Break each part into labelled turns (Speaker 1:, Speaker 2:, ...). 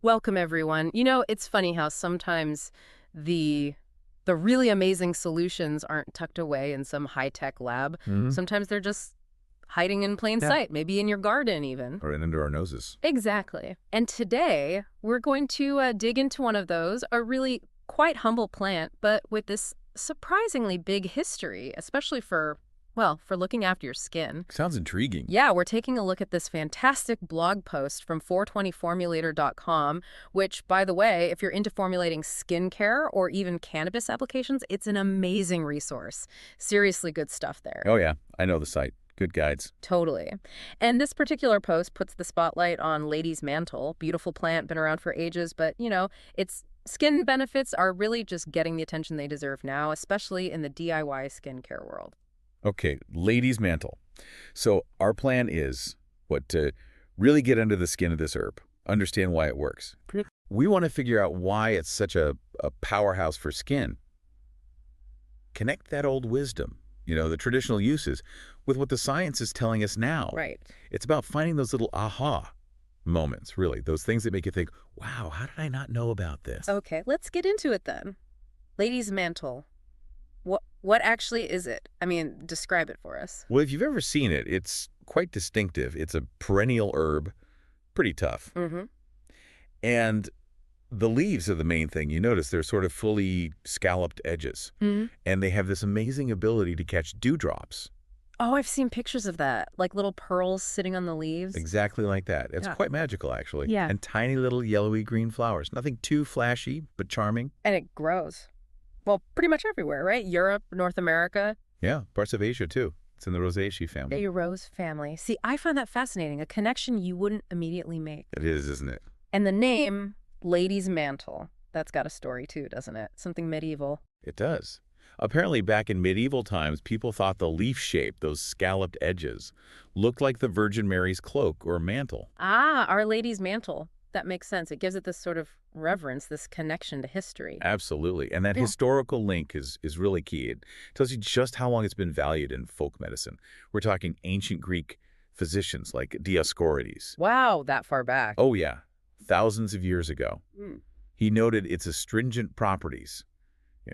Speaker 1: Welcome, everyone. It's funny how sometimes the the really amazing solutions aren't tucked away in some high-tech lab.
Speaker 2: Hmm.
Speaker 1: Sometimes they're just hiding in plain
Speaker 2: Yeah.
Speaker 1: sight, maybe in your garden even.
Speaker 2: Right under our noses.
Speaker 1: Exactly. And today, we're going to dig into one of those, a really quite humble plant, but with this surprisingly big history, especially for looking after your skin.
Speaker 2: Sounds intriguing.
Speaker 1: Yeah, we're taking a look at this fantastic blog post from 420formulator.com, which, by the way, if you're into formulating skincare or even cannabis applications, it's an amazing resource. Seriously good stuff there.
Speaker 2: Oh, yeah. I know the site. Good guides.
Speaker 1: Totally. And this particular post puts the spotlight on Lady's Mantle. Beautiful plant, been around for ages, but, its skin benefits are really just getting the attention they deserve now, especially in the DIY skincare world.
Speaker 2: Okay, ladies' mantle. So our plan is, to really get under the skin of this herb, understand why it works. We want to figure out why it's such a powerhouse for skin. Connect that old wisdom, the traditional uses, with what the science is telling us now.
Speaker 1: Right.
Speaker 2: It's about finding those little aha moments, really, those things that make you think, wow, how did I not know about this?
Speaker 1: Okay, let's get into it then. Lady's Mantle. What actually is it? I mean, describe it for us.
Speaker 2: Well, if you've ever seen it, it's quite distinctive. It's a perennial herb, pretty tough.
Speaker 1: Mm-hmm.
Speaker 2: And the leaves are the main thing. You notice they're sort of fully scalloped edges.
Speaker 1: Mm-hmm.
Speaker 2: And they have this amazing ability to catch dewdrops.
Speaker 1: Oh, I've seen pictures of that, like little pearls sitting on the leaves.
Speaker 2: Exactly like that. It's
Speaker 1: Yeah.
Speaker 2: quite magical, actually.
Speaker 1: Yeah.
Speaker 2: And tiny little yellowy green flowers. Nothing too flashy, but charming.
Speaker 1: And it grows. Well, pretty much everywhere, right? Europe, North America.
Speaker 2: Yeah, parts of Asia, too. It's in the Rosaceae family.
Speaker 1: A rose family. See, I find that fascinating, a connection you wouldn't immediately make.
Speaker 2: It is, isn't it?
Speaker 1: And the name, Lady's Mantle, that's got a story too, doesn't it? Something medieval.
Speaker 2: It does. Apparently, back in medieval times, people thought the leaf shape, those scalloped edges, looked like the Virgin Mary's cloak or mantle.
Speaker 1: Ah, Our Lady's Mantle. That makes sense. It gives it this sort of reverence, this connection to history.
Speaker 2: Absolutely. And that
Speaker 1: Yeah.
Speaker 2: historical link is really key. It tells you just how long it's been valued in folk medicine. We're talking ancient Greek physicians like Dioscorides.
Speaker 1: Wow, that far back.
Speaker 2: Oh, yeah. Thousands of years ago.
Speaker 1: Mm.
Speaker 2: He noted its astringent properties,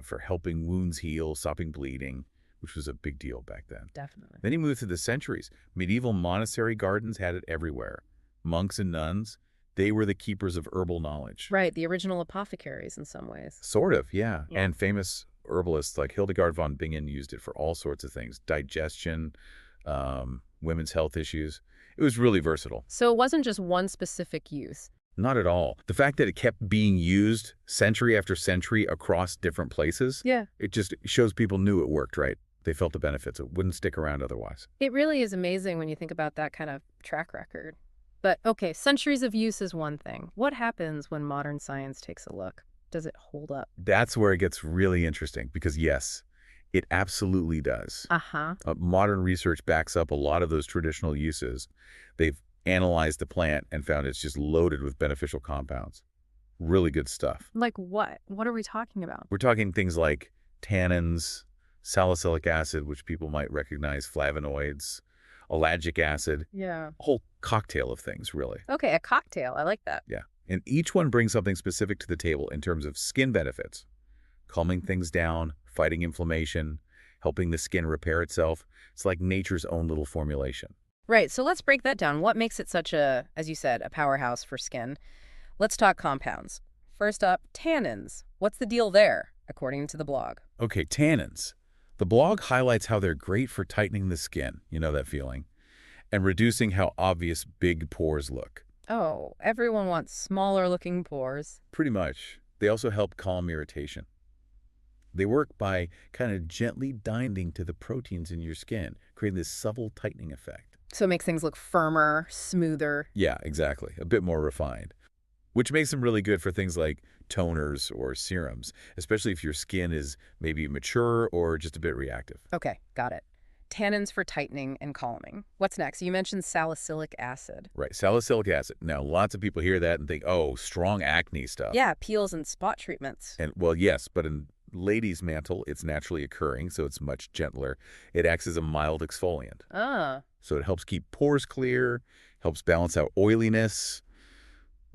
Speaker 2: for helping wounds heal, stopping bleeding, which was a big deal back then.
Speaker 1: Definitely.
Speaker 2: Then he moved through the centuries. Medieval monastery gardens had it everywhere. Monks and nuns, they were the keepers of herbal knowledge.
Speaker 1: Right, the original apothecaries in some ways.
Speaker 2: Sort of, yeah.
Speaker 1: Yeah.
Speaker 2: And famous herbalists like Hildegard von Bingen used it for all sorts of things. Digestion, women's health issues. It was really versatile.
Speaker 1: So it wasn't just one specific use.
Speaker 2: Not at all. The fact that it kept being used century after century across different places,
Speaker 1: Yeah.
Speaker 2: it just shows people knew it worked, right? They felt the benefits. It wouldn't stick around otherwise.
Speaker 1: It really is amazing when you think about that kind of track record. But okay, centuries of use is one thing. What happens when modern science takes a look? Does it hold up?
Speaker 2: That's where it gets really interesting because, yes, it absolutely does.
Speaker 1: Uh-huh.
Speaker 2: Modern research backs up a lot of those traditional uses. They've analyzed the plant and found it's just loaded with beneficial compounds. Really good stuff.
Speaker 1: Like what? What are we talking about?
Speaker 2: We're talking things like tannins, salicylic acid, which people might recognize, flavonoids, ellagic acid,
Speaker 1: Yeah.
Speaker 2: a whole cocktail of things, really.
Speaker 1: Okay, a cocktail. I like that.
Speaker 2: Yeah. And each one brings something specific to the table in terms of skin benefits. Calming things down, fighting inflammation, helping the skin repair itself. It's like nature's own little formulation.
Speaker 1: Right, so let's break that down. What makes it such a, as you said, a powerhouse for skin? Let's talk compounds. First up, tannins. What's the deal there, according to the blog?
Speaker 2: Okay, tannins. The blog highlights how they're great for tightening the skin, you know that feeling, and reducing how obvious big pores look.
Speaker 1: Oh, everyone wants smaller looking pores.
Speaker 2: Pretty much. They also help calm irritation. They work by kind of gently binding to the proteins in your skin, creating this subtle tightening effect.
Speaker 1: So it makes things look firmer, smoother.
Speaker 2: Yeah, exactly. A bit more refined, which makes them really good for things like toners or serums, especially if your skin is maybe mature or just a bit reactive.
Speaker 1: Okay, got it. Tannins for tightening and calming. What's next? You mentioned salicylic acid.
Speaker 2: Right, salicylic acid. Now, lots of people hear that and think, oh, strong acne stuff.
Speaker 1: Yeah, peels and spot treatments.
Speaker 2: And, well, yes, but in Lady's Mantle, it's naturally occurring, so it's much gentler. It acts as a mild exfoliant.
Speaker 1: Ah,
Speaker 2: So it helps keep pores clear, helps balance out oiliness.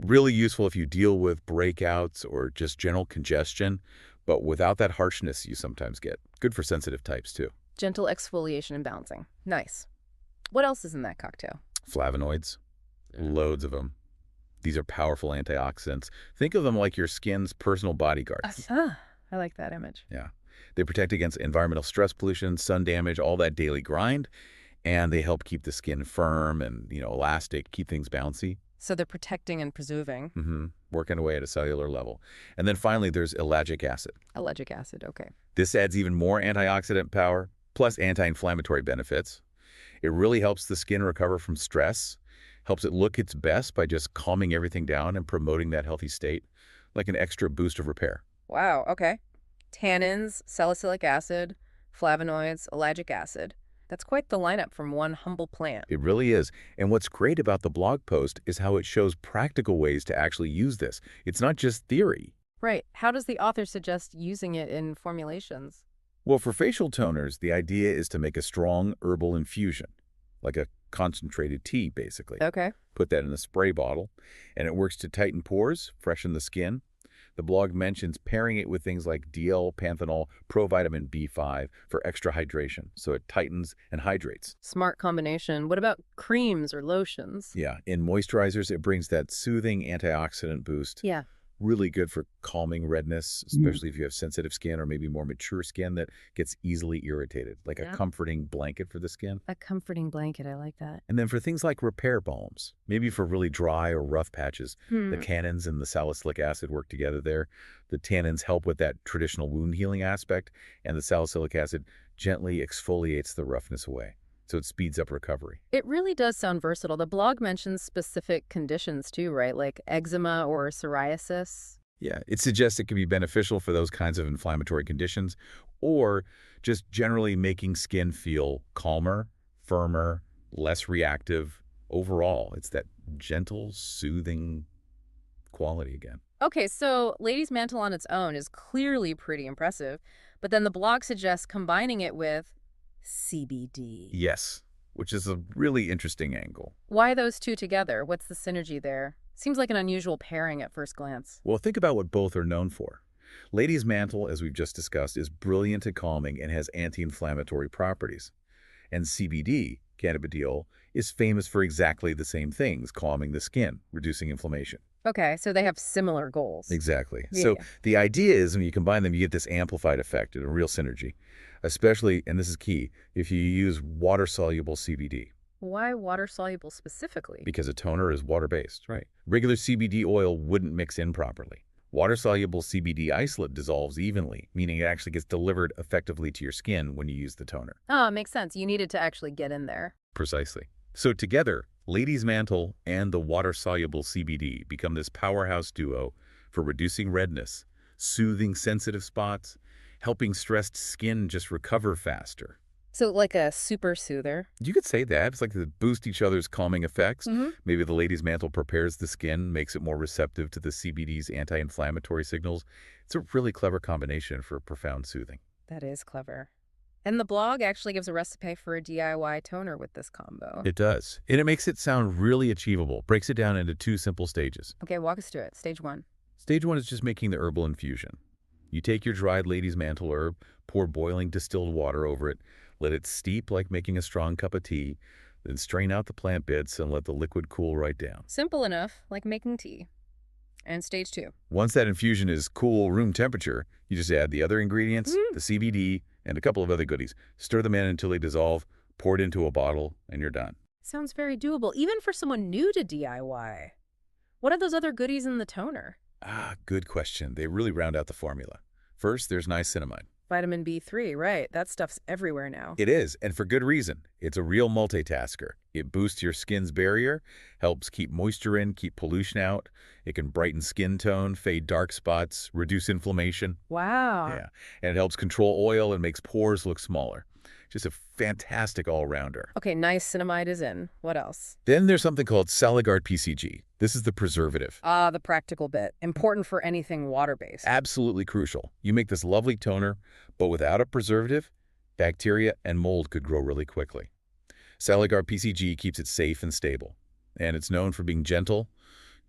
Speaker 2: Really useful if you deal with breakouts or just general congestion, but without that harshness you sometimes get. Good for sensitive types, too.
Speaker 1: Gentle exfoliation and balancing. Nice. What else is in that cocktail?
Speaker 2: Flavonoids, loads of them. These are powerful antioxidants. Think of them like your skin's personal bodyguards.
Speaker 1: I like that image.
Speaker 2: Yeah. They protect against environmental stress pollution, sun damage, all that daily grind, and they help keep the skin firm and, elastic, keep things bouncy.
Speaker 1: So they're protecting and preserving.
Speaker 2: Working away at a cellular level. And then finally, there's ellagic acid.
Speaker 1: Ellagic acid, okay.
Speaker 2: This adds even more antioxidant power, plus anti-inflammatory benefits. It really helps the skin recover from stress, helps it look its best by just calming everything down and promoting that healthy state, like an extra boost of repair.
Speaker 1: Wow, okay. Tannins, salicylic acid, flavonoids, ellagic acid. That's quite the lineup from one humble plant.
Speaker 2: It really is. And what's great about the blog post is how it shows practical ways to actually use this. It's not just theory.
Speaker 1: Right. How does the author suggest using it in formulations?
Speaker 2: Well, for facial toners, the idea is to make a strong herbal infusion, like a concentrated tea, basically.
Speaker 1: Okay.
Speaker 2: Put that in a spray bottle, and it works to tighten pores, freshen the skin. The blog mentions pairing it with things like DL-panthenol, provitamin B5 for extra hydration, so it tightens and hydrates.
Speaker 1: Smart combination. What about creams or lotions?
Speaker 2: Yeah, in moisturizers, it brings that soothing antioxidant boost.
Speaker 1: Yeah.
Speaker 2: Really good for calming redness, especially if you have sensitive skin or maybe more mature skin that gets easily irritated, like a comforting blanket for the skin.
Speaker 1: A comforting blanket. I like that.
Speaker 2: And then for things like repair balms, maybe for really dry or rough patches, the tannins and the salicylic acid work together there. The tannins help with that traditional wound healing aspect, and the salicylic acid gently exfoliates the roughness away. So it speeds up recovery.
Speaker 1: It really does sound versatile. The blog mentions specific conditions too, right? Like eczema or psoriasis.
Speaker 2: Yeah, it suggests it can be beneficial for those kinds of inflammatory conditions, or just generally making skin feel calmer, firmer, less reactive. Overall, it's that gentle, soothing quality again.
Speaker 1: Okay, so Ladies Mantle on its own is clearly pretty impressive, but then the blog suggests combining it with CBD.
Speaker 2: Yes, which is a really interesting angle.
Speaker 1: Why those two together? What's the synergy there? Seems like an unusual pairing at first glance.
Speaker 2: Well, think about what both are known for. Ladies Mantle, as we've just discussed, is brilliant at calming and has anti-inflammatory properties. And CBD, cannabidiol, is famous for exactly the same things, calming the skin, reducing inflammation.
Speaker 1: Okay, so they have similar goals.
Speaker 2: Exactly.
Speaker 1: Yeah.
Speaker 2: So the idea is when you combine them, you get this amplified effect and a real synergy, especially, and this is key, if you use water-soluble CBD.
Speaker 1: Why water-soluble specifically?
Speaker 2: Because a toner is water-based, right? Regular CBD oil wouldn't mix in properly. Water-soluble CBD isolate dissolves evenly, meaning it actually gets delivered effectively to your skin when you use the toner.
Speaker 1: Oh, makes sense. You need it to actually get in there.
Speaker 2: Precisely. So together, Ladies Mantle and the water-soluble CBD become this powerhouse duo for reducing redness, soothing sensitive spots, helping stressed skin just recover faster.
Speaker 1: So like a super soother?
Speaker 2: You could say that. It's like they boost each other's calming effects.
Speaker 1: Mm-hmm.
Speaker 2: Maybe the Ladies Mantle prepares the skin, makes it more receptive to the CBD's anti-inflammatory signals. It's a really clever combination for profound soothing.
Speaker 1: That is clever. And the blog actually gives a recipe for a DIY toner with this combo.
Speaker 2: It does. And it makes it sound really achievable. Breaks it down into 2 simple stages.
Speaker 1: Okay, walk us through it. Stage 1.
Speaker 2: Stage 1 is just making the herbal infusion. You take your dried Ladies Mantle herb, pour boiling distilled water over it, let it steep like making a strong cup of tea, then strain out the plant bits and let the liquid cool right down.
Speaker 1: Simple enough, like making tea. And stage 2.
Speaker 2: Once that infusion is cool room temperature, you just add the other ingredients, the CBD, and a couple of other goodies. Stir them in until they dissolve, pour it into a bottle, and you're done.
Speaker 1: Sounds very doable, even for someone new to DIY. What are those other goodies in the toner?
Speaker 2: Good question. They really round out the formula. First, there's niacinamide.
Speaker 1: Vitamin B3, right. That stuff's everywhere now.
Speaker 2: It is, and for good reason. It's a real multitasker. It boosts your skin's barrier, helps keep moisture in, keep pollution out. It can brighten skin tone, fade dark spots, reduce inflammation.
Speaker 1: Wow.
Speaker 2: Yeah, and it helps control oil and makes pores look smaller. Just a fantastic all-rounder.
Speaker 1: Okay, niacinamide is in. What else?
Speaker 2: Then there's something called Saligard PCG. This is the preservative.
Speaker 1: The practical bit. Important for anything water-based.
Speaker 2: Absolutely crucial. You make this lovely toner, but without a preservative, bacteria and mold could grow really quickly. Saligard PCG keeps it safe and stable, and it's known for being gentle,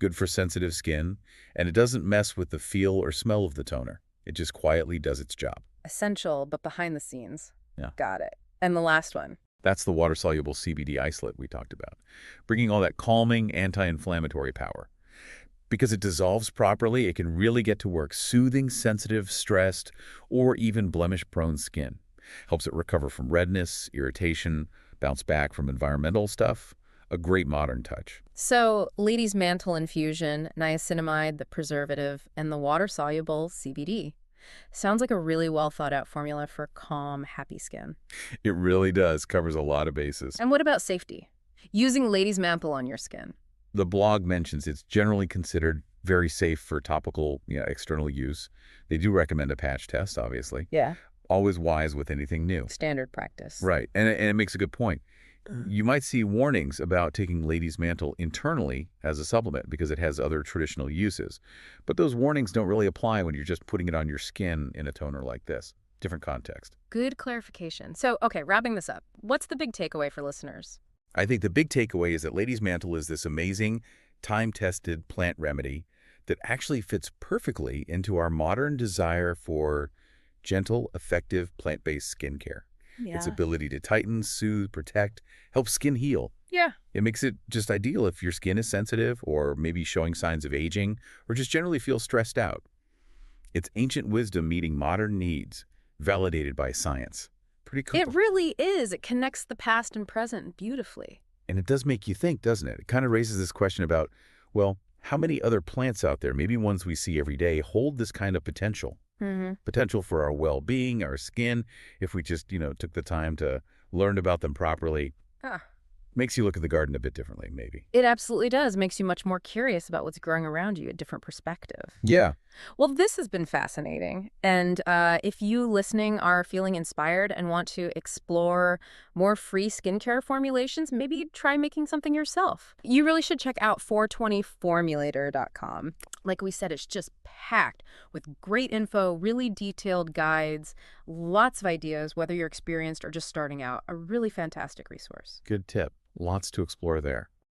Speaker 2: good for sensitive skin, and it doesn't mess with the feel or smell of the toner. It just quietly does its job.
Speaker 1: Essential, but behind the scenes.
Speaker 2: Yeah.
Speaker 1: Got it. And the last one.
Speaker 2: That's the water-soluble CBD isolate we talked about, bringing all that calming, anti-inflammatory power. Because it dissolves properly, it can really get to work soothing sensitive, stressed, or even blemish-prone skin. Helps it recover from redness, irritation, bounce back from environmental stuff. A great modern touch.
Speaker 1: So, Ladies Mantle Infusion, niacinamide, the preservative, and the water-soluble CBD. Sounds like a really well-thought-out formula for calm, happy skin.
Speaker 2: It really does. Covers a lot of bases.
Speaker 1: And what about safety? Using Ladies Mantle on your skin.
Speaker 2: The blog mentions it's generally considered very safe for topical, external use. They do recommend a patch test, obviously.
Speaker 1: Yeah.
Speaker 2: Always wise with anything new.
Speaker 1: Standard practice.
Speaker 2: Right. And it makes a good point. You might see warnings about taking Ladies Mantle internally as a supplement because it has other traditional uses. But those warnings don't really apply when you're just putting it on your skin in a toner like this. Different context.
Speaker 1: Good clarification. So, okay, wrapping this up, what's the big takeaway for listeners?
Speaker 2: I think the big takeaway is that Ladies Mantle is this amazing, time-tested plant remedy that actually fits perfectly into our modern desire for gentle, effective, plant-based skincare.
Speaker 1: Yeah.
Speaker 2: Its ability to tighten, soothe, protect, help skin heal.
Speaker 1: Yeah.
Speaker 2: It makes it just ideal if your skin is sensitive or maybe showing signs of aging or just generally feels stressed out. It's ancient wisdom meeting modern needs, validated by science. Pretty cool.
Speaker 1: It really is. It connects the past and present beautifully.
Speaker 2: And it does make you think, doesn't it? It kind of raises this question about, well, how many other plants out there, maybe ones we see every day, hold this kind of potential? Potential for our well-being, our skin, if we just, took the time to learn about them properly. Makes you look at the garden a bit differently, maybe.
Speaker 1: It absolutely does. Makes you much more curious about what's growing around you, a different perspective.
Speaker 2: Yeah.
Speaker 1: Well, this has been fascinating. And if you listening are feeling inspired and want to explore more free skincare formulations, maybe try making something yourself. You really should check out 420formulator.com. Like we said, it's just packed with great info, really detailed guides, lots of ideas, whether you're experienced or just starting out. A really fantastic resource.
Speaker 2: Good tip. Lots to explore there.